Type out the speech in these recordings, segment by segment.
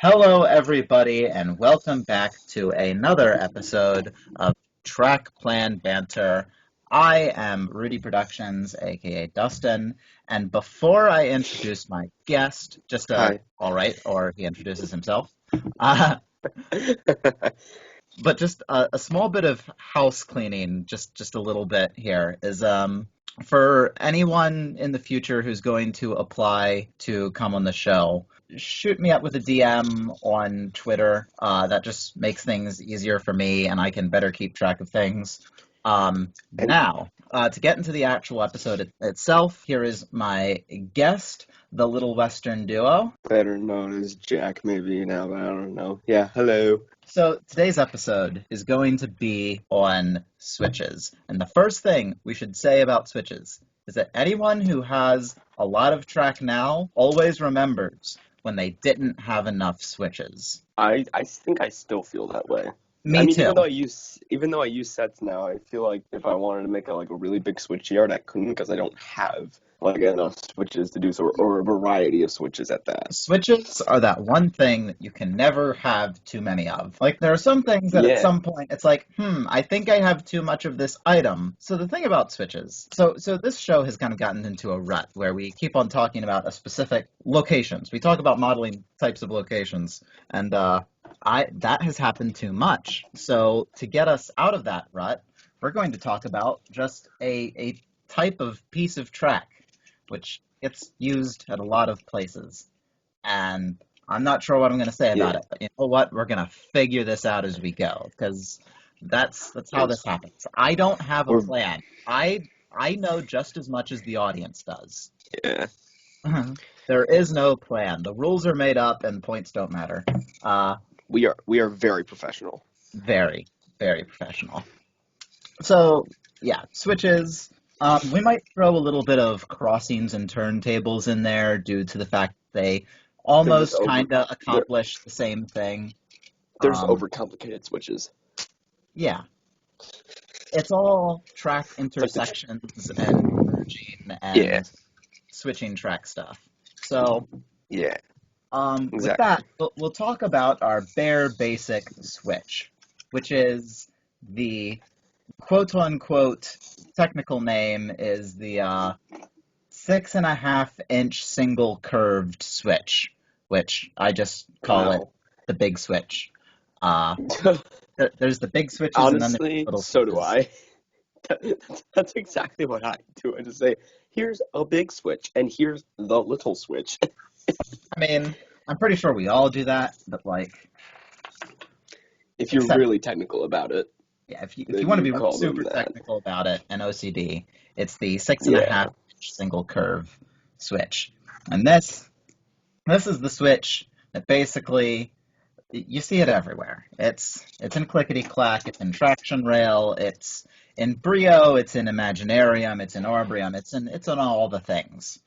Hello, everybody, and welcome back to another episode of Trackplan Banter. I am Rudy Productions, aka Dustin, and before I introduce my guest, Hi. all right, or he introduces himself, uh, but just a small bit of house cleaning, just a little bit here, is for anyone in the future who's going to apply to come on the show, shoot me up with a DM on Twitter. That just makes things easier for me, and I can better keep track of things. And To get into the actual episode itself, here is my guest, the Little Western Duo. better known as Jack maybe now, but I don't know. Yeah, hello. So today's episode is going to be on switches. And the first thing we should say about switches is that anyone who has a lot of track now always remembers when they didn't have enough switches. I think I still feel that way. I Me mean, too. even though I use sets now, I feel like if I wanted to make a really big switch yard, I couldn't because I don't have like enough switches to do so, or a variety of switches at that. Switches are that one thing that you can never have too many of. Like, there are some things that at Yeah. some point it's like, I think I have too much of this item. So the thing about switches, so this show has kind of gotten into a rut where we keep on talking about a specific locations. We talk about modeling types of locations, and I that has happened too much. So to get us out of that rut, we're going to talk about just a type of piece of track, which gets used at a lot of places. And I'm not sure what I'm going to say about Yeah. it, but you know what? We're going to figure this out as we go, because that's how this Because happens. I don't have a we're plan. I know just as much as the audience does. yeah. There is no plan. The rules are made up, and points don't matter. Uh, We are very professional. very, very professional. So yeah, switches. We might throw a little bit of crossings and turntables in there due to the fact they They're just almost over kind of they're accomplish the same thing. they're just Um, overcomplicated switches. yeah, it's all track It's like intersections and merging yeah, and switching track stuff. So yeah, with that, exactly. we'll talk about our bare basic switch, which is the quote unquote technical name is the 6.5 inch single curved switch, which I just call it Wow. the big switch. Uh, there's the big switches and then there's the Honestly, little so do switches. I. That's exactly what I do. I just say, here's a big switch, and here's the little switch. I mean, I'm pretty sure we all do that, but like, If you're except really technical about it, yeah, if you then want to you be call them super that. technical about it and OCD, it's the six and a Yeah, half inch single curve switch, and this is the switch that basically you see it everywhere. It's in Clickety Clack, it's in Traction Rail, it's in Brio, it's in Imaginarium, it's in Orbrium, it's in all the things.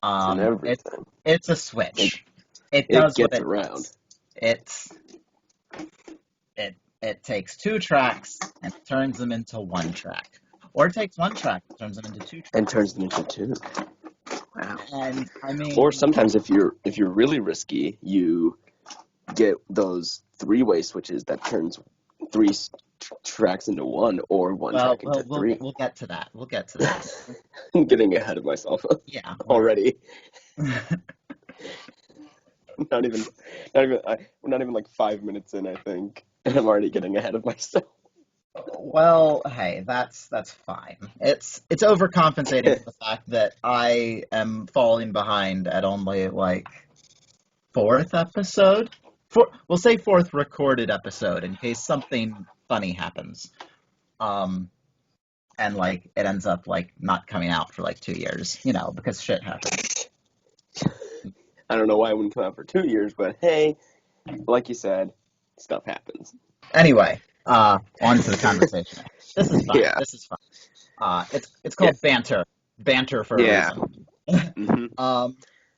it's in Um, it's everything. it's a It switch. It it does what gets it around. does. It's it takes two tracks and turns them into one track, or it takes one track and turns them into two And tracks. turns them into two. Wow. And I Or mean, sometimes if you're really risky, you get those three-way switches that turns three tracks into one, or one well, track well, into we'll three. we'll get to that. We'll get to that. I'm getting ahead of myself Yeah, already. Not even, we're not even like 5 minutes in, I think, and I'm already getting ahead of myself. well, hey, that's fine. It's overcompensating for the fact that I am falling behind at only like fourth episode. We'll say fourth recorded episode in case something funny happens. Um, and like it ends up like not coming out for like 2 years, because shit happens. I don't know why it wouldn't come out for 2 years, but hey, like you said, stuff happens. Anyway, on to the conversation. This is fine. Yeah, This is fine. It's yeah, called banter, banter for a yeah. reason. hmm um,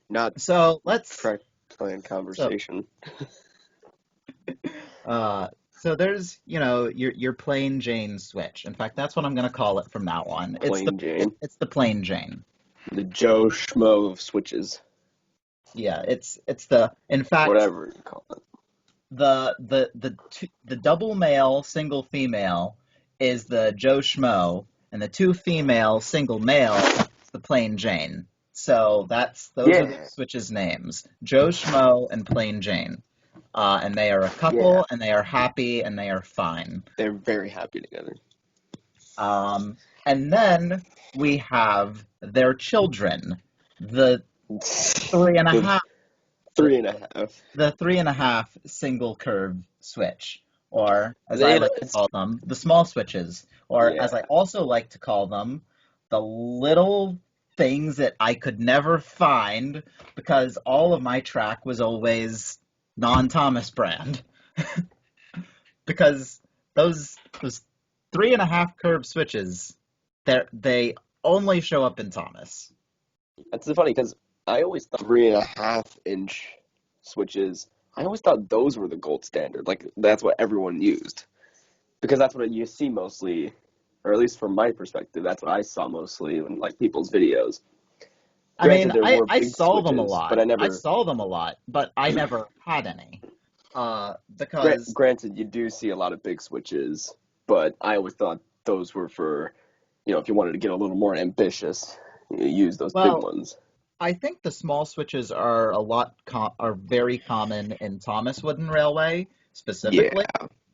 Not so let's track plan so conversation. uh, so there's your plain Jane switch. In fact, that's what I'm gonna call it from now on. Plain Jane. It's the plain Jane. The Joe Schmo of switches. Yeah, it's the in fact whatever you call it. the double male single female is the Joe Schmo, and the two female single male is the Plain Jane. So those are the Yeah, switches' names: Joe Schmo and Plain Jane. And they are a yeah, couple, and they are happy, and they are fine. they're very happy together. And then we have their children, the three and a The half, three and a half. the three and a half single curve switch, or as I They, like to it's call them, the small switches, or as I yeah. also like to call them, the little things that I could never find because all of my track was always non-Thomas brand. Because those three and a half curve switches, they only show up in Thomas. It's funny because I always thought 3.5 inch switches. I always thought those were the gold standard. Like that's what everyone used because that's what you see mostly, or at least from my perspective, that's what I saw mostly in like people's videos. I mean, Granted, there were I big saw them a switches, but lot. I I never. saw them a lot, but I never had any. Because Granted, you do see a lot of big switches, but I always thought those were for, if you wanted to get a little more ambitious, you use those big well, ones. I think the small switches are are very common in Thomas Wooden Railway Yeah, specifically,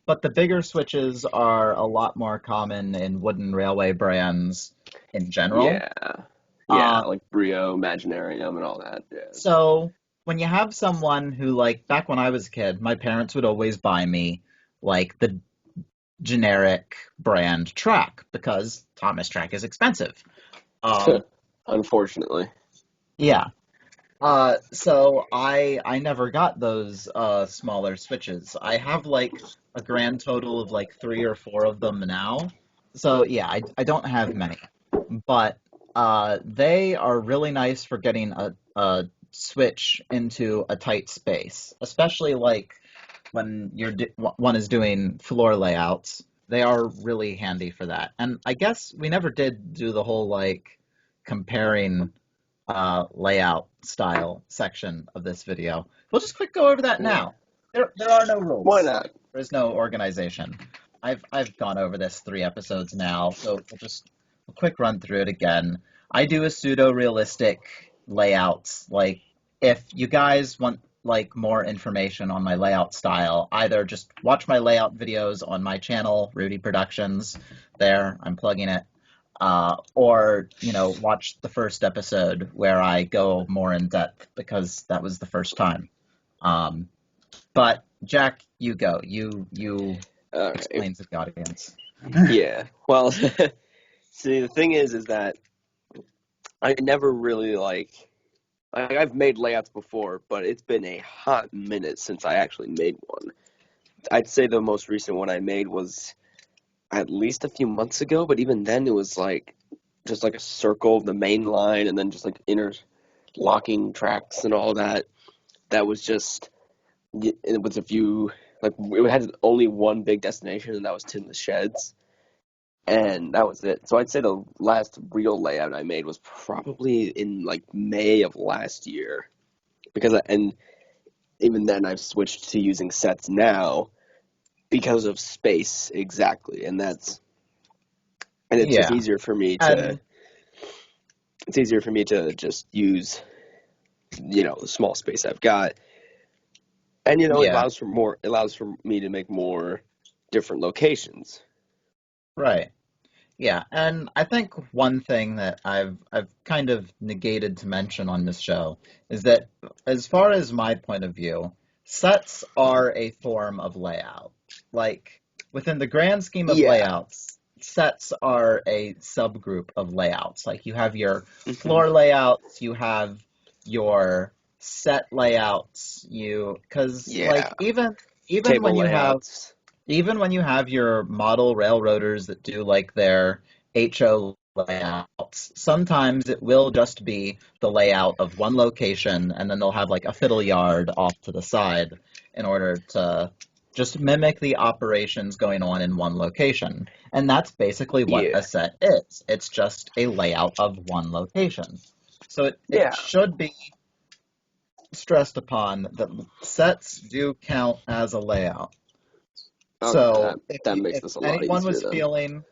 but the bigger switches are a lot more common in wooden railway brands in general. yeah, yeah, Uh, like Brio, Imaginarium, and all that jazz. So when you have someone who, like, back when I was a kid, my parents would always buy me like the generic brand track because Thomas track is expensive. Um, Unfortunately. yeah. So I never got those smaller switches. I have like a grand total of like three or four of them now. So yeah, I don't have many, but they are really nice for getting a switch into a tight space, especially like when one is doing floor layouts. They are really handy for that. And I guess we never did do the whole like comparing layout style section of this video. We'll just quick go over that Yeah. now. There are no Why rules. not? There is no organization. I've gone over this 3 episodes now, so we'll just a quick run through it again. I do a pseudo realistic layouts. Like if you guys want like more information on my layout style, either just watch my layout videos on my channel, Rudy Productions. There, I'm plugging it, or watch the first episode where I go more in depth because that was the first time. Um, but Jack, you go. You All right. explain to the audience. Yeah. Well, see, the thing is that I never really I've made layouts before, but it's been a hot minute since I actually made one. I'd say the most recent one I made was at least a few months ago, but even then it was like just like a circle of the main line and then just like interlocking tracks and all that. That was just it was a few like it had only one big destination and that was to the sheds. And that was it. So I'd say the last real layout I made was probably in like May of last year and even then I've switched to using sets now because of space exactly, and it's just Yeah, easier for me to and it's easier for me to just use the small space I've got, and yeah, it allows for me to make more different locations. right. Yeah, and I think one thing that I've kind of negated to mention on this show is that as far as my point of view, sets are a form of layout. Like within the grand scheme of Yeah. layouts, sets are a subgroup of layouts. Like you have your Hmm. floor layouts, you have your set layouts, because Yeah. like even Table when you have layouts. even when you have your model railroaders that do like their HO layouts, sometimes it will just be the layout of one location, and then they'll have like a fiddle yard off to the side in order to just mimic the operations going on in one location. And that's basically what a Yeah. set is. It's just a layout of one location. So it Yeah. should be stressed upon that sets do count as a layout. Okay, So that makes this a lot easier then.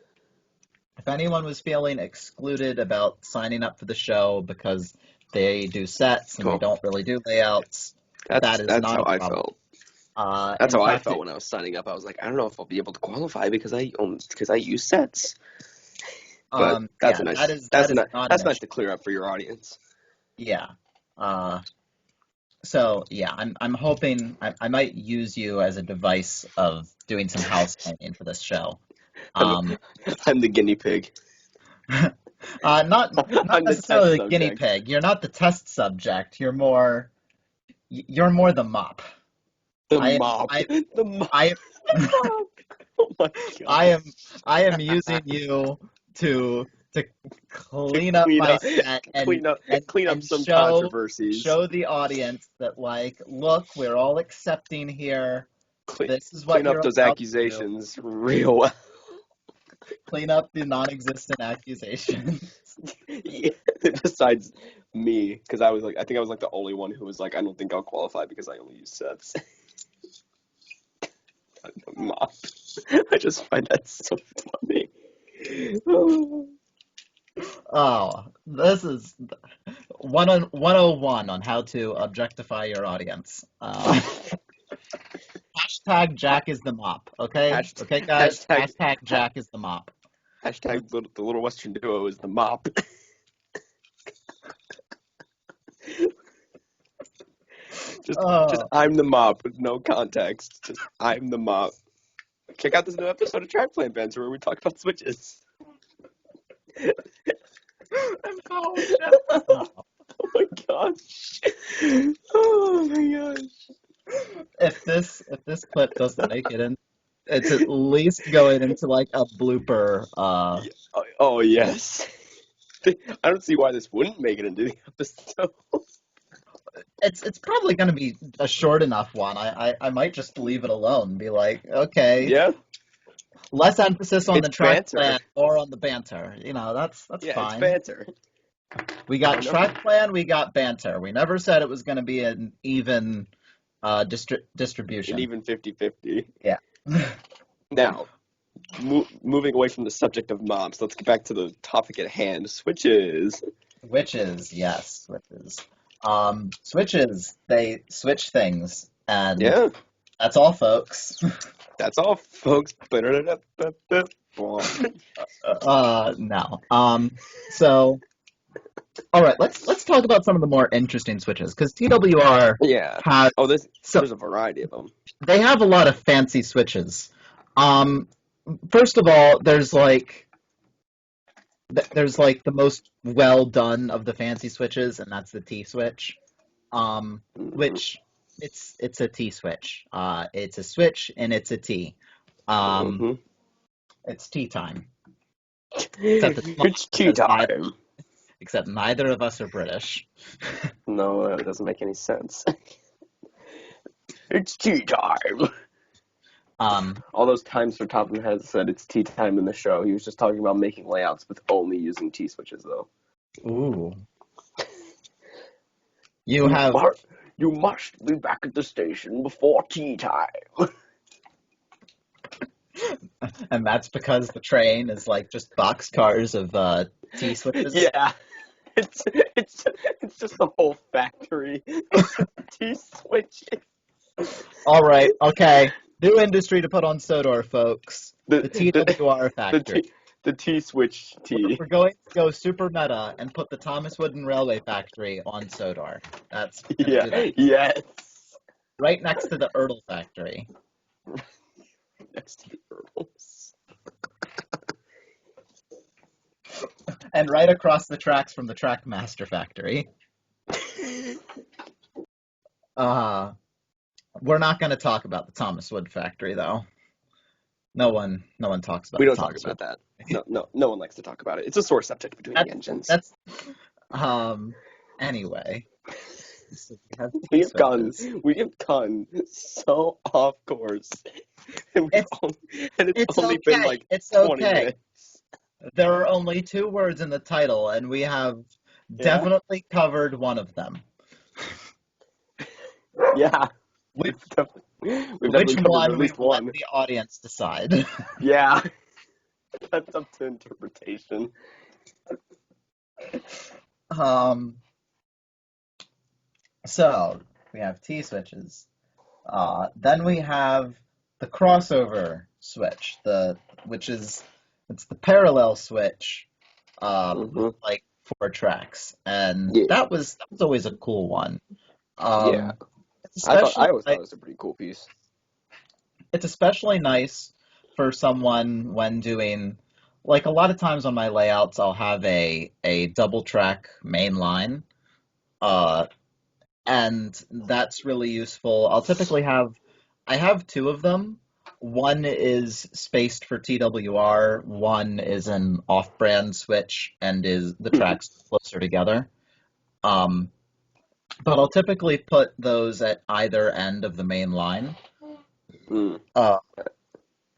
if anyone was feeling excluded about signing up for the show because they do sets and they Cool. don't really do layouts, that is That's not how a I problem. felt. That's In how I fact, felt when I was signing up. I was like, I don't know if I'll be able to qualify because I use sets. But yeah, that is not an that's nice issue. to clear up for your audience. Yeah. So yeah, I'm hoping I might use you as a device of doing some house cleaning for this show. I'm, Um, I'm the guinea pig. not I'm the test necessarily the guinea subject. pig. You're not the test subject. You're more the mop. The I am mop. I The mop. I The mop. Oh my I god. I am using you to To clean up my set clean up and some controversies. show the audience that, like, look, we're all accepting here. This is what Clean up you're those allowed to do. accusations real well. Clean up the non-existent accusations. Yeah. Besides me, because I think I was like the only one who was like, I don't think I'll qualify because I only use sets. Mop. I just find that so funny. Oh, this is 101 on how to objectify your audience. Hashtag Jack is the mop. Okay? Hashtag, Okay, guys? hashtag, Hashtag ha- Jack is the mop. hashtag the little Western duo is the mop. Just Oh, I'm the mop with no context. Just I'm the mop. Check out this new episode of Trackplan Banter where we talk about switches. oh, Oh my gosh. Oh my gosh. if this clip doesn't make it in, it's at least going into like a blooper. Oh yes. I don't see why this wouldn't make it into the episode. It's probably going to be a short enough one. I might just leave it alone and be like, okay, Yeah, less emphasis on the it's track banter. plan, more on the banter. That's Yeah, it's fine. banter. We got track plan, we got banter. We never said it was going to be an even An distribution. even 50-50. Yeah. Now, moving away from the subject of mobs, let's get back to the topic at hand, switches. Switches, yes, switches. Switches, they switch things, and Yeah, that's all, folks. that's all, folks. No. So, all right, let's talk about some of the more interesting switches because TWR Yeah. has Oh, so there's a variety of them. they have a lot of fancy switches. Um, First of all, there's like the most well done of the fancy switches, and that's the T switch. Which it's a T switch. It's a switch and it's a T. Um, Mm-hmm. it's tea time. Except it's not It's tea because time. except neither of us are British. No, it doesn't make any sense. It's tea time. All those times for Topham has said it's tea time in the show. He was just talking about making layouts with only using T switches, though. Ooh. You must be back at the station before tea time. and that's because the train is like just boxcars of T switches. Yeah, it's just the whole factory. T switches. All right, okay. New industry to put on Sodor, folks. The TWR factory. The T switch T. We're going to go super meta and put the Thomas Wooden Railway Factory on Sodor. That's do that. Yes. Right next to the Erdl factory. Next to the Erdls. And right across the tracks from the Trackmaster factory. We're not going to talk about the Thomas Wood factory, though. No one talks about. We don't the talk Thomas about Wood. that. No one likes to talk about it. It's a sore subject between the engines. That's anyway. So we have gone so off course, and it's only okay. been like it's 20 okay. minutes. There are only 2 words in the title, and we have definitely covered one of them. Yeah, Which we've which definitely covered at one we least will let one. the audience decide. Yeah, that's up to interpretation. Um, so we have T switches. Then we have the crossover switch, which is it's the parallel switch with Hmm. like four tracks, and Yeah, that was always a cool one. yeah. It's especially I always thought like it was a pretty cool piece. it's especially nice for someone when doing like a lot of times on my layouts I'll have a double track main line. Uh, and that's really useful. I have two of them. One is spaced for TWR, one is an off-brand switch and is the Hmm. tracks closer together. Um, but I'll typically put those at either end of the main line. Mm. Uh,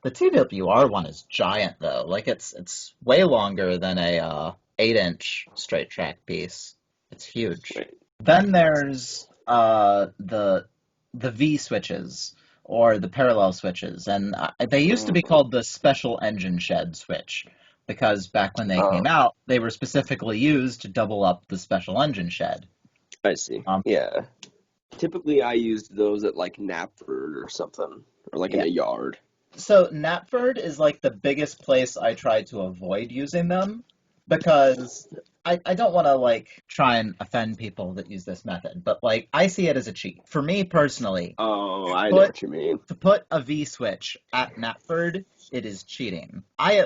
the TWR one is giant though. Like it's way longer than a 8-inch straight track piece. It's huge. Wait. Then there's the V switches or the parallel switches, and they used to be Hmm. called the special engine shed switch because back when they Oh, came out, they were specifically used to double up the special engine shed. I see. Um, Yeah. Typically, I used those at like Knapford or something, or like in yeah. a yard. So Knapford is like the biggest place I try to avoid using them because I don't want to like try and offend people that use this method, but like I see it as a cheat. For me personally, Oh, I know put what you mean. to put a V switch at Knapford, it is cheating. I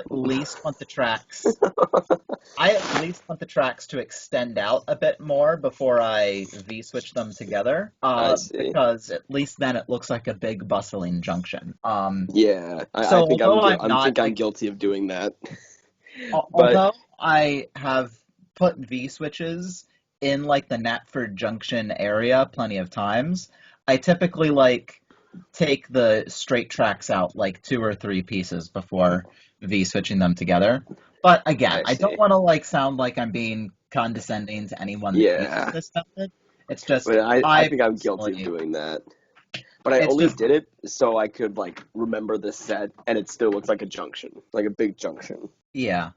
at least want the tracks to extend out a bit more before I V switch them together, I see. because at least then it looks like a big bustling junction. Yeah, So I think I'm although I'm I not think I'm like guilty of doing that. But although I have put V switches in like the Knapford Junction area plenty of times, I typically like take the straight tracks out like two or three pieces before V switching them together. But again, I I don't see. want to like sound like I'm being condescending to anyone that uses Yeah, this method. It's just but I I think I'm guilty of personally, doing that. But I it's only just did it so I could like remember the set, and it still looks like a junction, like a big junction. yeah.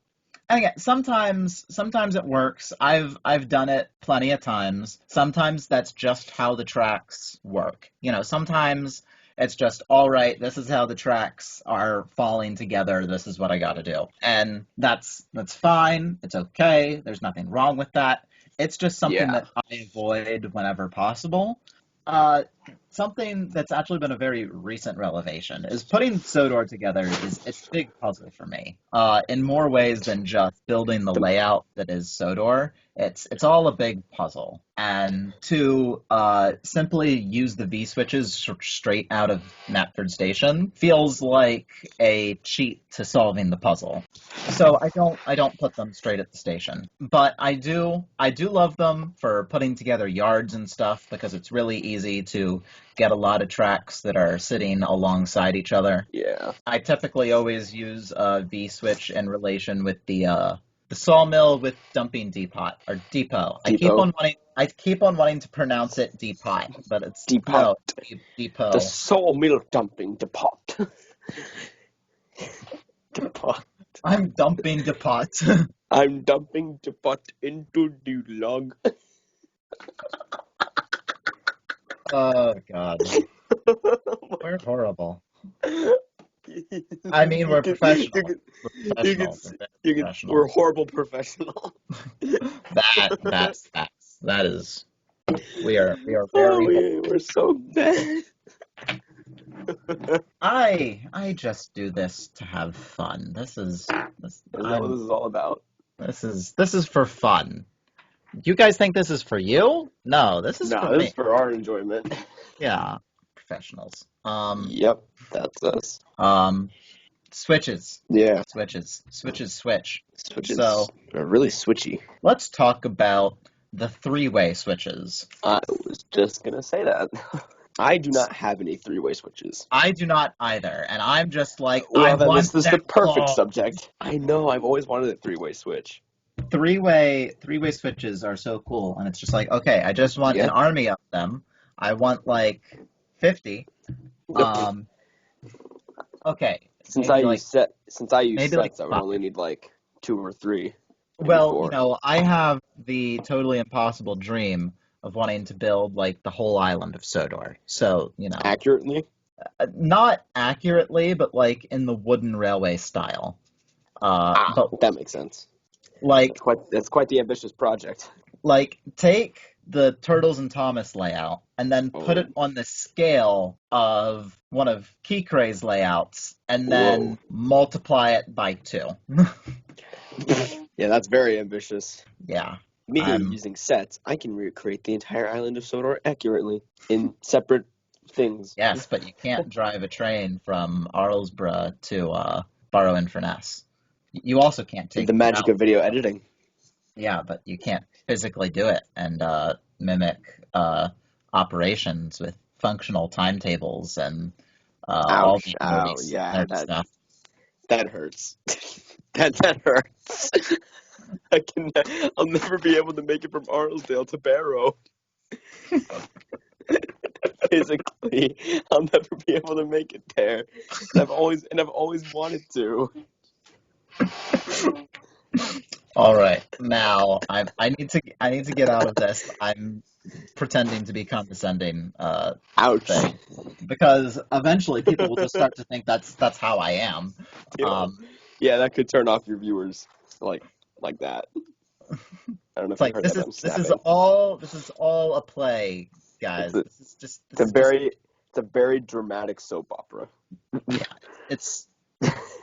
And again, sometimes it works. I've done it plenty of times. Sometimes that's just how the tracks work. Sometimes it's just all right, this is how the tracks are falling together. This is what I got to do. And that's fine. It's okay. There's nothing wrong with that. It's just something Yeah. that I avoid whenever possible. Uh, Something that's actually been a very recent revelation is putting Sodor together it's a big puzzle for me. In more ways than just building the layout that is Sodor, it's all a big puzzle. And to simply use the V switches straight out of Knapford Station feels like a cheat to solving the puzzle. So I don't put them straight at the station. But I do love them for putting together yards and stuff because it's really easy to get a lot of tracks that are sitting alongside each other. Yeah. I typically always use a V switch in relation with the sawmill with dumping depot or depot. Depot. I keep on wanting to pronounce it depot, but it's Depot. no The depot. sawmill dumping depot. Depot. I'm dumping depot. I'm dumping depot into the log. Oh God, we're horrible. I mean, we're You professional. can, We're you can, professional. We're very we're professional. horrible professional. That is. We are Oh, very we're so bad. I just do this to have fun. Is that what this is all about? This is for fun. You guys think this is for you? No, this is for No, this me. is for our enjoyment. Yeah, professionals. Yep, that's us. Um, switches, Yeah, switch. switches So are really switchy. let's talk about the three-way switches. I was just gonna say that. I do not have any three-way switches. I do not either, and I'm just like, I Well, then want this is the them perfect all. subject. I know, I've always wanted a three-way switch. Three-way switches are so cool, and it's just like, okay, I just want an Yep. army of them. I want like 50. Um, okay, Since I use maybe like sets, I would 5. only need like 2 or 3, maybe Well, 4. I have the totally impossible dream of wanting to build like the whole island of Sodor. So, Accurately? not accurately, but like in the wooden railway style. Ah, But that makes sense. like That's quite the ambitious project. take the Turtles and Thomas layout and then put it Oh, on the scale of one of Kikre's layouts and then whoa. multiply it by 2. Yeah, that's very ambitious. Yeah. Me, I'm using sets, I can recreate the entire island of Sodor accurately in separate things. Yes, but you can't drive a train from Arlesborough to Barrow-in-Furness. You also can't take The the magic route. of video editing. Yeah, but you can't physically do it and mimic operations with functional timetables and all Ouch. the nerdy, Ow. Yeah, nerdy stuff. that hurts. That hurts. I can. I'll never be able to make it from Arlesdale to Barrow. Physically, I'll never be able to make it there. And I've always wanted to. All right, now I need to get out of this. I'm pretending to be condescending Ouch. thing because eventually people will just start to think that's how I am. Yo. Yeah, that could turn off your viewers like like that. I don't know It's if you like heard this that, is but I'm this is snapping. all a play, It's guys. a This it's a is just very it's a very dramatic soap opera. yeah. It's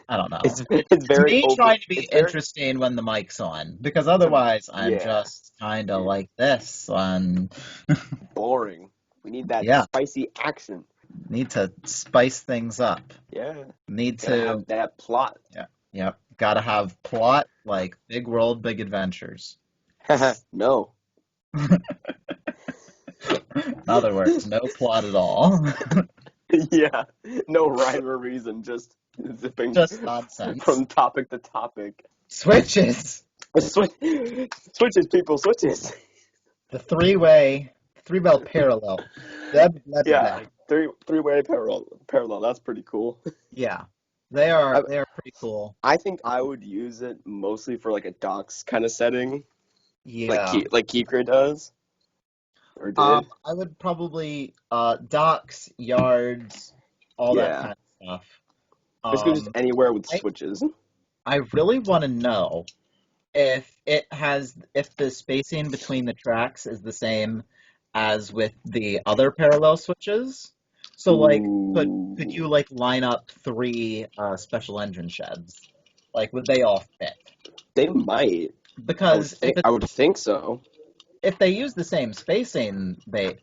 I don't know. It's It's very me over. trying to be It's very interesting when the mic's on because it's a otherwise I'm yeah. just kind of like this and Boring. We need that yeah, spicy action. need to spice things up. Yeah, Need gotta to have that plot. yeah, yep. Gotta have plot like big world, big adventures. No. In other words, no plot at all. Yeah, no rhyme or reason, just zipping Just nonsense. from topic to topic. Switches. Switch, switches, people, switches. The three-bell parallel. Blah, blah, blah, blah. Yeah, three-way parallel. That's pretty cool. Yeah, they I, are they are pretty cool. I think I would use it mostly for like a docks kind of setting, Yeah. like Kikre does or did. I would probably docks, yards, all that Yeah, kind of stuff. basically just Um, anywhere with I switches. I really want to know if the spacing between the tracks is the same as with the other parallel switches. So like could you Ooh, like line up 3 special engine sheds? Like would they all fit? they might. Because I would think so. if they use the same spacing, they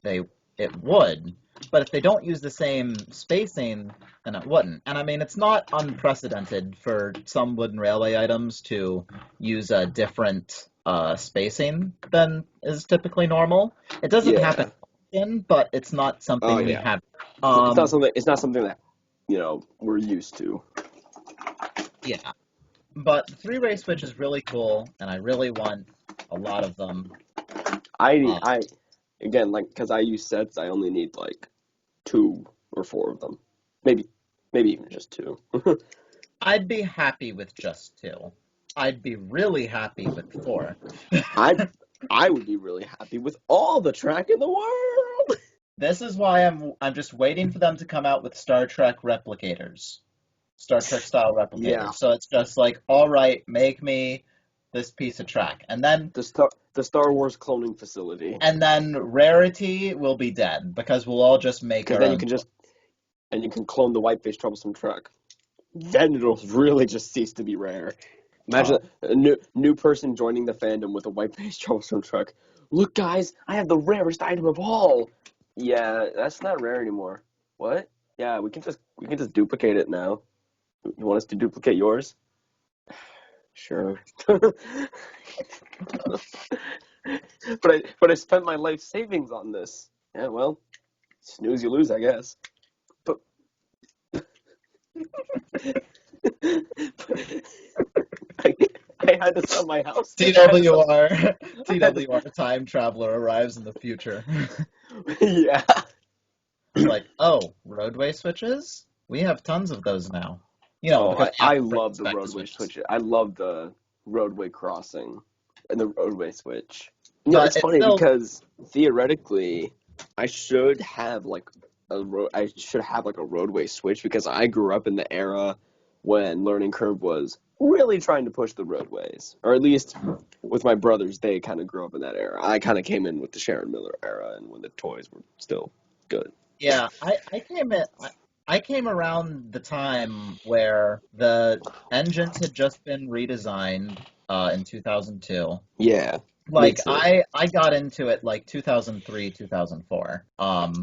it would. But if they don't use the same spacing, then it wouldn't. And I mean, it's not unprecedented for some wooden railway items to use a different spacing than is typically normal. It doesn't happen Yeah. often, but it's not Oh something we yeah. have. It's not Um, something. It's not something that we're used to. yeah. But the three-way switch is really cool, and I really want a lot of them. I Uh, I again like because I use sets. I only need like 2 or 4 of them. Maybe maybe even just 2. I'd be happy with just 2. I'd be really happy with 4. I I would be really happy with all the track in the world. This is why I'm just waiting for them to come out with Star Trek replicators. Star Trek style Yeah. replicators. So it's just like, all right, make me this piece of track. The Star Wars cloning facility. And then Rarity will be dead because we'll all just make Because our then you own. can just and you can clone the white-faced troublesome truck. Then it'll really just cease to be rare. Imagine Oh, a new person joining the fandom with a white-faced troublesome truck. Look, guys, I have the rarest item of all. Yeah, that's not rare anymore. What? Yeah, we can just duplicate it now. You want us to duplicate yours? Sure. but I spent my life savings on this. Yeah, well, snooze you lose, I guess. But I, I had to sell my house. I had to sell. TWR, I had to, TWR time traveler arrives in the future. Yeah. It's like, oh, roadway switches? We have tons of those now. Oh, Because I after love the perspective roadway switches. switch. I love the roadway crossing and the roadway switch. But It's it's funny still, because theoretically, I should have like I should have like a roadway switch because I grew up in the era when learning curve was really trying to push the roadways, or at least with my brothers, they kind of grew up in that era. I kind of came in with the Sharon Miller era and when the toys were still good. yeah, I came around the time where the engines had just been redesigned in 2002. Yeah, me Like too. I got into it like 2003, 2004.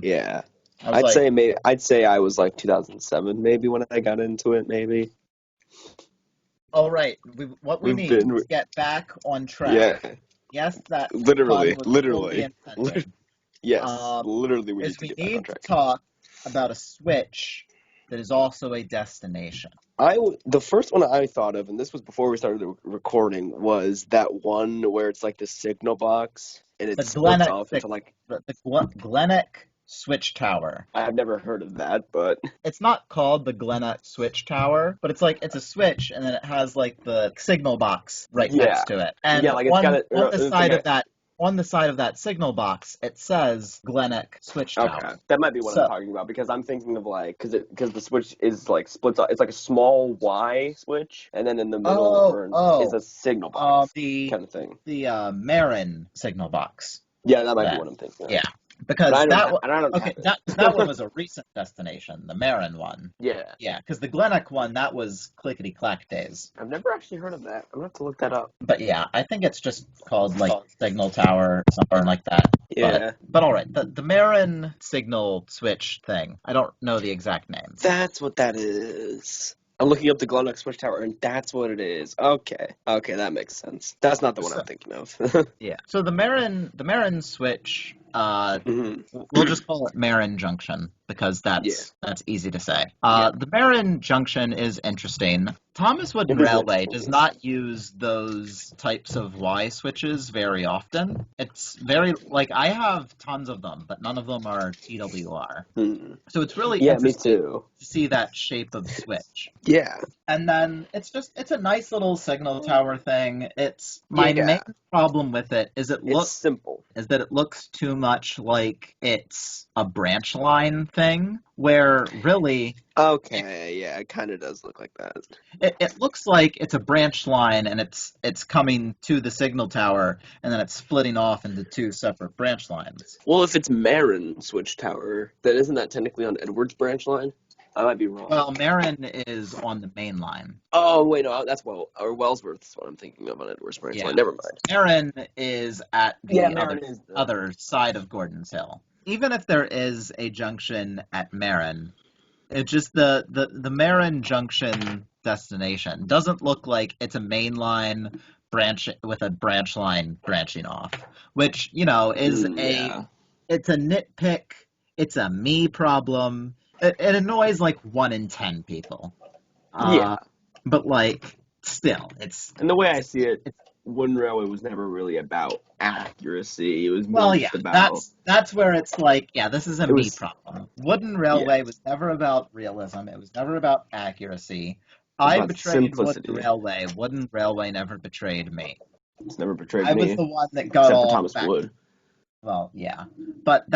Yeah. I was like, I'd say I was like 2007 maybe when I got into it maybe. "Oh right, what we We've need been to get back on track." yeah, Yes, that pun literally, was fully literally. intended. Yes, Um, literally we is need to we get back on need to track. talk about a switch that is also a destination. The first one I thought of, and this was before we started the recording, was that one where it's like the signal box and it The splits Glennick off into like Glennick Switch Tower. I've never heard of that, but It's not called the Glennick Switch Tower, but it's like it's a switch, and then it has like the signal box right yeah, next to it. yeah, And like it's got it. on the It's like side of that signal box, it says Glennick Switch Tower. okay, that might be what I'm So, talking about because I'm thinking of like because the switch is like splits off. It's like a small Y switch, and then in the middle is a signal box the kind of thing. Marin signal box. Yeah, that might be Then, what I'm thinking of. yeah, because I don't okay, have it. that one was a recent destination, the Marin one. Yeah, Yeah, because the Glennick one, that was clickety clack days. I've never actually heard of that. I'm gonna have to look that up. But yeah, I think it's just called like Signal Tower or something like that. Yeah, But all right, the Marin signal switch thing. I don't know the exact name. that's what that is. I'm looking up the Glow Switch Tower, and that's what it is. Okay, okay, that makes sense. That's not the one So, I'm thinking of. yeah. So the Marin switch, Mhm. we'll just call it Marin Junction because Yeah, that's easy to say. yeah. The Marin Junction is interesting. Thomas Wooden It is Railway interesting. does Yes. not use those types of Y switches very often. It's very like I have tons of them, but none of them are TWR. Hmm. So it's really Yeah, me interesting too. to see that shape of switch. Yeah, And then it's a nice little signal tower thing. It's my main yeah. problem with it It's simple. is that it looks too much like it's a branch line thing, where really Okay, yeah, it kind of does look like that. it looks like it's a branch line and it's coming to the signal tower and then it's splitting off into two separate branch lines. Well, if it's Marin Switch Tower, then isn't that technically on Edwards branch line? I might be wrong. Well, Marin is on the main line. Oh wait, no, that's or Wellsworth is what I'm thinking of on Edwards branch Yeah. line. Never mind. Marin is at Yeah, the Marin is the other side of Gordon's Hill. Even if there is a junction at Marin, it just the Marin Junction destination doesn't look like it's a main line branch with a branch line branching off, which is yeah. it's a nitpick. It's a me problem. It annoys like 1 in 10 people. Yeah. But like still, And the way I see it, Wooden Railway was never really about accuracy. It was more well, yeah, just about that's where it's like, yeah, this is a it me was problem. Wooden yeah, Railway was never about realism. It was never about accuracy. it was I about betrayed Wooden simplicity. Railway. Wooden Railway never betrayed me. It's never betrayed I was me, the one that got except for all Thomas back. Wood. Well, yeah, but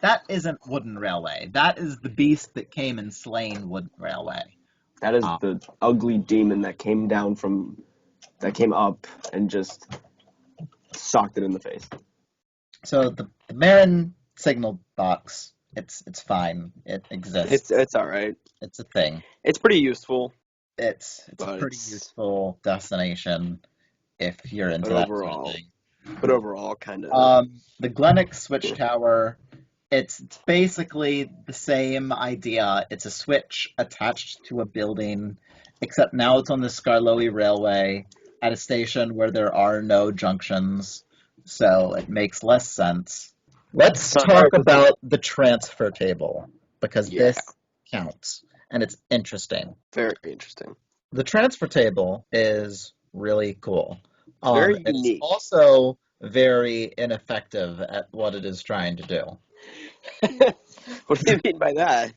that isn't Wooden Railway. That is the beast that came and slain Wooden Railway. That is Uh, the ugly demon that came up and just socked it in the face. so the Marin signal box, it's fine. It exists. It's all right. It's a thing. It's pretty useful, It's a but pretty useful destination if you're into that sort of thing. but overall, kind of. The Glennick Switch Tower, it's basically the same idea. It's a switch attached to a building, except now it's on the Skarloey Railway at a station where there are no junctions, so it makes less sense. Let's talk about the transfer table, because Yeah, this counts, and it's interesting. very interesting. The transfer table is really cool. Very It's unique. also very ineffective at what it is trying to do. What do you mean by that?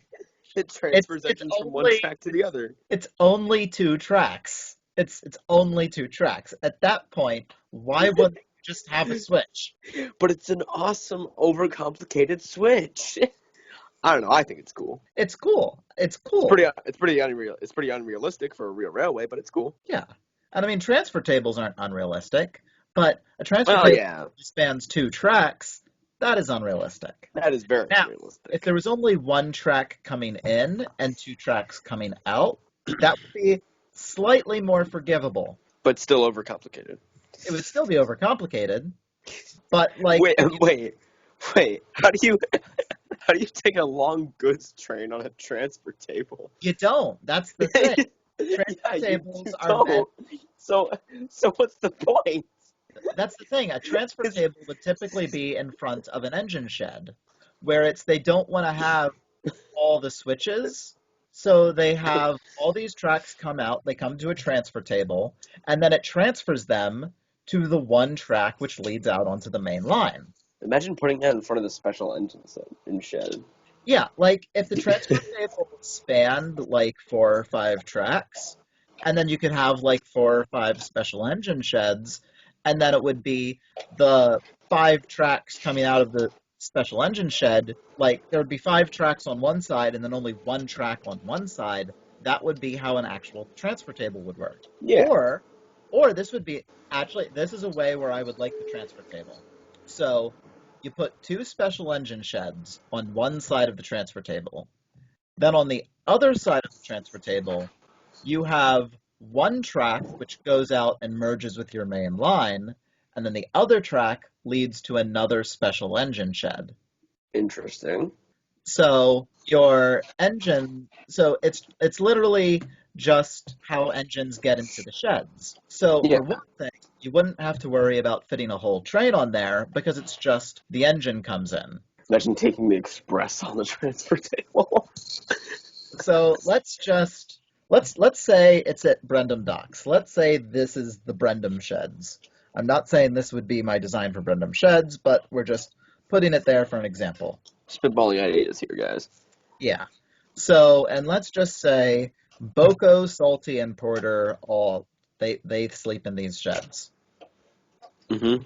It transfers It's engines from one only track to the other. it's only two tracks. It's only two tracks. At that point, why wouldn't you just have a switch? But it's an awesome, overcomplicated switch. I don't know. I think it's cool. It's cool. It's It's cool. pretty. It's pretty unreal. It's pretty unrealistic for a real railway, but it's cool. Yeah. And I mean, transfer tables aren't unrealistic, but a transfer Well, table yeah, that spans two tracks, that is unrealistic. that is very Now, if unrealistic. there was only one track coming in and two tracks coming out, that would be slightly more forgivable. But still overcomplicated. It would still be overcomplicated, but like Wait, if you wait. How do you take a long goods train on a transfer table? you don't, that's the thing. Yeah, Transfer you tables are meant. don't. So, so what's the point? That's the thing. A transfer It's, table would typically be in front of an engine shed, where it's they don't want to have all the switches. So they have all these tracks come out, they come to a transfer table, and then it transfers them to the one track which leads out onto the main line. imagine putting that in front of the special engine set in shed. Yeah, like if the transfer table spanned like four or five tracks, and then you could have like four or five special engine sheds, and then it would be the five tracks coming out of the special engine shed, like there would be five tracks on one side and then only one track on one side. That would be how an actual transfer table would work. Yeah. Or or this would be actually this is a way where I would like the transfer table. So you put two special engine sheds on one side of the transfer table. Then on the other side of the transfer table, you have one track which goes out and merges with your main line, and then the other track leads to another special engine shed. Interesting. So your engine, so it's literally just how engines get into the sheds. So Yeah. for one thing, you wouldn't have to worry about fitting a whole train on there because it's just the engine comes in. Imagine taking the express on the transfer table. So let's say it's at Brendam Docks. Let's say this is the Brendam Sheds. I'm not saying this would be my design for Brendam Sheds, but we're just putting it there for an example. Spitballing ideas here, guys. Yeah. So, and let's just say Boko, Salty, and Porter all they sleep in these sheds. Mm-hmm.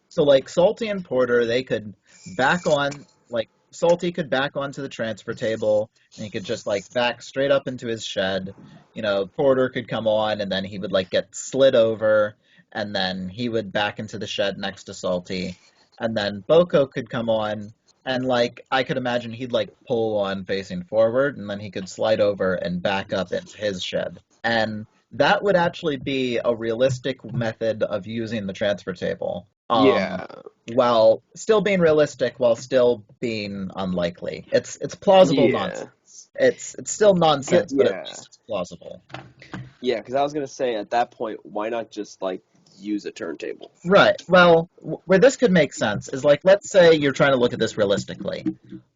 So like Salty and Porter, they could back on like Salty could back onto the transfer table and he could just like back straight up into his shed. You know, Porter could come on and then he would like get slid over and then he would back into the shed next to Salty. And then Boko could come on and like I could imagine he'd like pull on facing forward and then he could slide over and back up into his shed. And that would actually be a realistic method of using the transfer table. Yeah. While still being realistic, while still being unlikely. It's plausible Yeah. nonsense. It's still nonsense, but at Yeah. least it's plausible. Yeah, because I was gonna say at that point, why not just like use a turntable? Right. Well, where this could make sense is like, let's say you're trying to look at this realistically.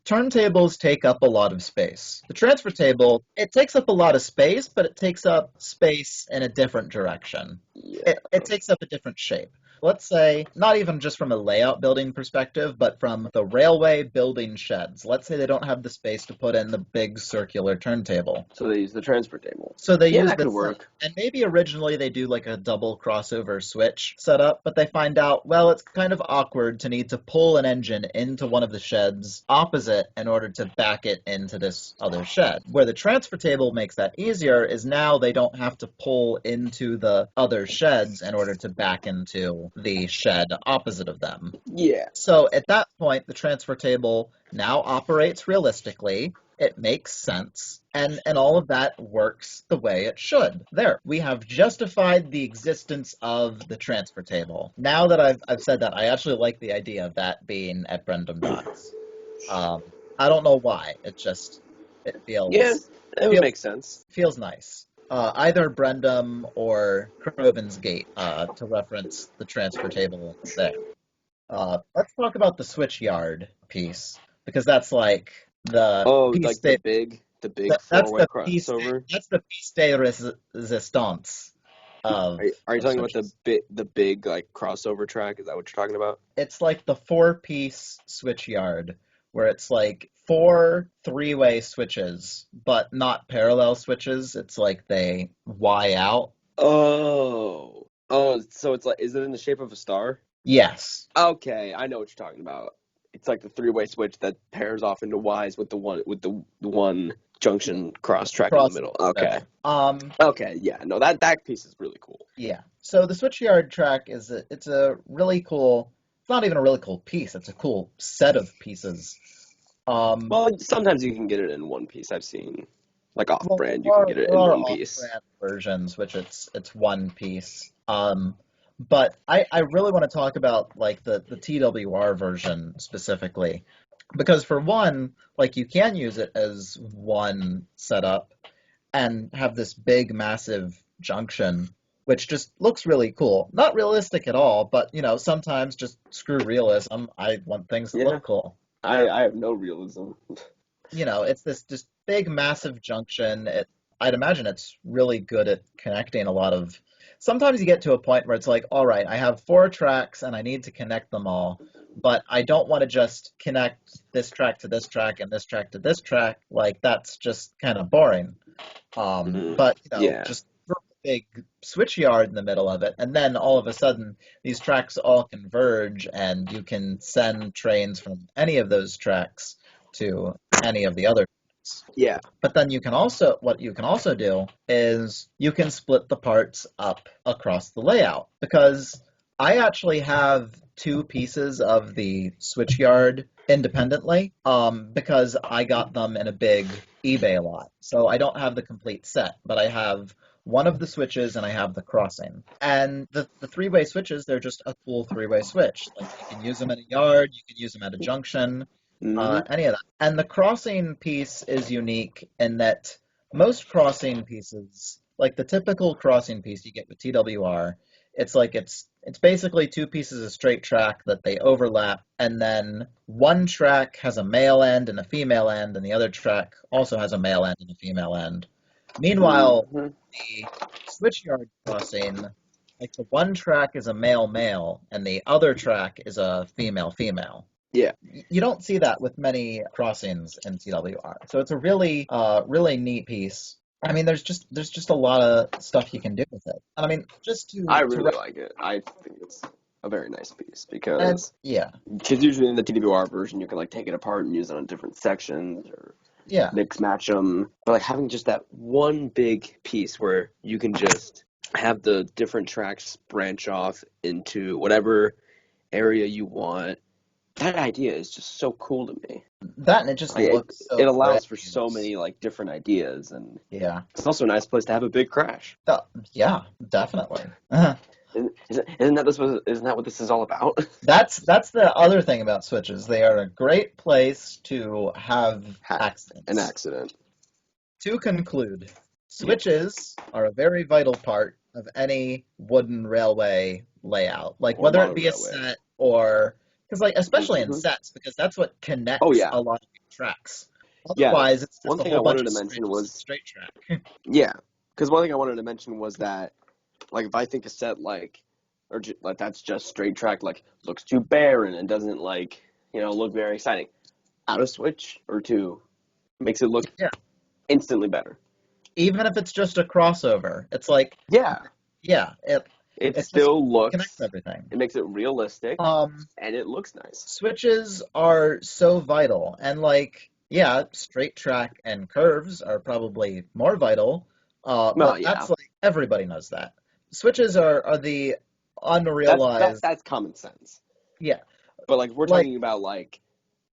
Turntables take up a lot of space. The transfer table, it takes up a lot of space, but it takes up space in a different direction. Yeah. It takes up a different shape. Let's say, not even just from a layout building perspective, but from the railway building sheds. Let's say they don't have the space to put in the big circular turntable. So they use the transfer table. So they Yeah, use that could this, work. and maybe originally they do like a double crossover switch setup, but they find out, well, it's kind of awkward to need to pull an engine into one of the sheds opposite in order to back it into this other shed. Where the transfer table makes that easier is now they don't have to pull into the other sheds in order to back into the shed opposite of them. Yeah. So at that point, the transfer table now operates realistically. It makes sense, and all of that works the way it should. There, we have justified the existence of the transfer table. Now that I've said that, I actually like the idea of that being at Brendam Docks. I don't know why. It feels Yeah, that would make sense. feels nice. Either Brendam or Crovan's Gate to reference the transfer table there. Let's talk about the switch yard piece because that's like the Oh, piece like de, the big that's four-way the crossover. piece de resistance of Are you talking about switches. the big like crossover track? Is that what you're talking about? It's like the four-piece switch yard where it's like four three-way switches, but not parallel switches. It's like they Y out. Oh, so it's like, is it in the shape of a star? Yes. Okay, I know what you're talking about. It's like the three-way switch that pairs off into Ys with the one junction cross track in the Cross. middle. Okay. Um, Okay, yeah, no, that piece is really cool. yeah. So the switchyard track it's a really cool. It's not even a really cool piece. It's a cool set of pieces. Well, sometimes you can get it in one piece. I've seen, like Well, off-brand, you can get it there in are one piece. off-brand versions, which it's one piece. But I really want to talk about like the TWR version specifically, because for one, like you can use it as one setup and have this big, massive junction, which just looks really cool. Not realistic at all, but sometimes just screw realism. I want things that Yeah, look cool. I have no realism. It's this just big, massive junction. I'd imagine it's really good at connecting a lot of. Sometimes you get to a point where it's like, all right, I have four tracks and I need to connect them all, but I don't want to just connect this track to this track and this track to this track. Like that's just kind of boring. But Yeah, just throw a big switch yard in the middle of it, and then all of a sudden these tracks all converge, and you can send trains from any of those tracks to any of the other tracks. yeah, But then what you can also do is you can split the parts up across the layout, because I actually have two pieces of the switch yard independently, because I got them in a big eBay lot. So I don't have the complete set, but I have one of the switches and I have the crossing. And the three-way switches, they're just a cool three-way switch. Like you can use them in a yard, you can use them at a junction, hmm any of that. And the crossing piece is unique in that most crossing pieces, like the typical crossing piece you get with TWR, it's basically two pieces of straight track that they overlap, and then one track has a male end and a female end, and the other track also has a male end and a female end. Meanwhile, hmm the switchyard crossing, like the one track is a male male, and the other track is a female female. yeah. You don't see that with many crossings in TWR. So it's a really neat piece. I mean, there's just a lot of stuff you can do with it. And I mean, just I to really wrap, like it. I think it's a very nice piece and because yeah, usually in the TWR version you can like take it apart and use it on different sections or yeah, mix match them. But like having just that one big piece where you can just have the different tracks branch off into whatever area you want. That idea is just so cool to me. that and it just Like looks it so allows for pretty. so many like different ideas, and Yeah, it's also a nice place to have a big crash. yeah, definitely. Isn't that what this is all about? That's the other thing about switches. They are a great place to have An accidents. accident. To conclude, Yeah. switches are a very vital part of any wooden railway layout. Like Or whether it modern be a railway. set or because like especially in hmm sets, because that's what Oh connects yeah, a lot of your tracks. yeah. Otherwise, it's just One a thing I whole bunch wanted of to mention was straight track. yeah, because one thing I wanted to mention was that like if I think a set like that's just straight track like looks too barren and doesn't like look very exciting. Add a switch or two makes it look Yeah, instantly better. even if it's just a crossover, it's like Yeah, yeah, it it just still connects looks. everything. It makes it realistic Um, and it looks nice. Switches are so vital, and like, yeah, straight track and curves are probably more vital, Well, but yeah, that's like everybody knows that. Switches are the unrealized, that's common sense. yeah, But like we're like talking about like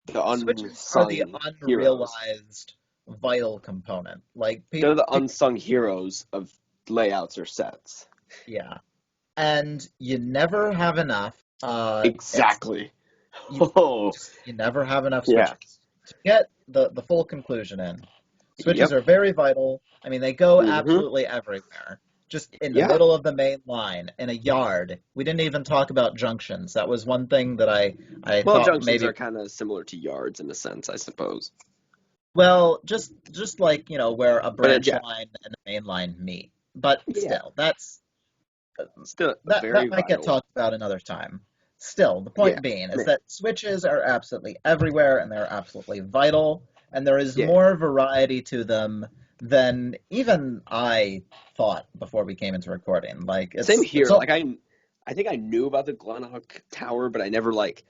the switches are the unsung heroes. unrealized vital component. Like They're the people, unsung heroes of layouts or sets. yeah, and you never have enough. It's Exactly. you Oh, you never have enough yeah. switches to get the full conclusion in. Switches Yep. are very vital. I mean, they go hmm absolutely everywhere. Just in the Yeah. middle of the main line, in a yard. We didn't even talk about junctions. That was one thing that I Well, thought junctions maybe. are kind of similar to yards in a sense, I suppose. Well, just like where a But branch yeah, line and a main line meet. But yeah, still, that's still that very might get vital. talked about another time. still, the Yeah. point being is Yeah. that switches are absolutely everywhere and they're absolutely vital, and there is Yeah. more variety to them than even I thought before we came into recording. Like Same it's here. all Like I think I knew about the Glenhook Tower, but I never like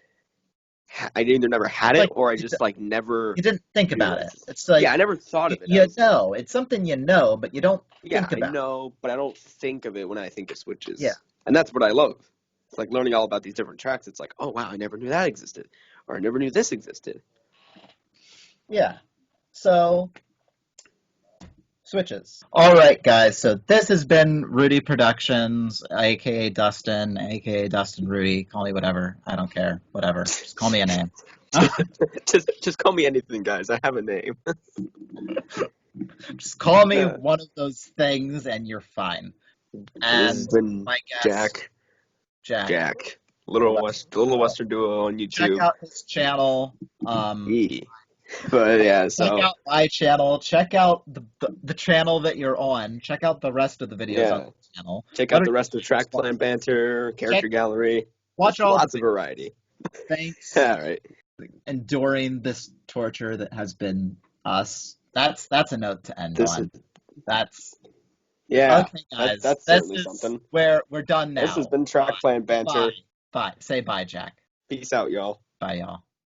I either never had it's it like or I just like never you didn't think about it. realized. It's like Yeah, I never thought of it you as know, it's something you know, but you don't yeah, think I about. know, but I don't think of it when I think of Yeah, switches. And that's what I love. It's like learning all about these different tracks. It's like, oh wow, I never knew that existed. Or I never knew this existed. yeah. So switches. All right, guys. So this has been Rudy Productions, aka Dustin Rudy. Call me whatever. I don't care. Whatever. Just call me a name. Just call me anything, guys. I have a name. Just call me one of those things, and you're fine. This has And been my guest, Jack. Jack. Little Western Duo on Check YouTube. out his channel. E. But yeah, Check so out my channel. Check out the channel that you're on. Check out the rest of the videos on yeah. the channel. Check What out are the rest of Trackplan Banter, check Character Gallery. watch Just all the lots of variety. thanks All right. enduring this torture that has been us. That's a note to end This is on. That's yeah. okay, guys. That's This certainly is something. where we're done This has now. been Trackplan Bye. Banter. Bye. Say bye, Jack. Peace out, y'all. Bye, y'all.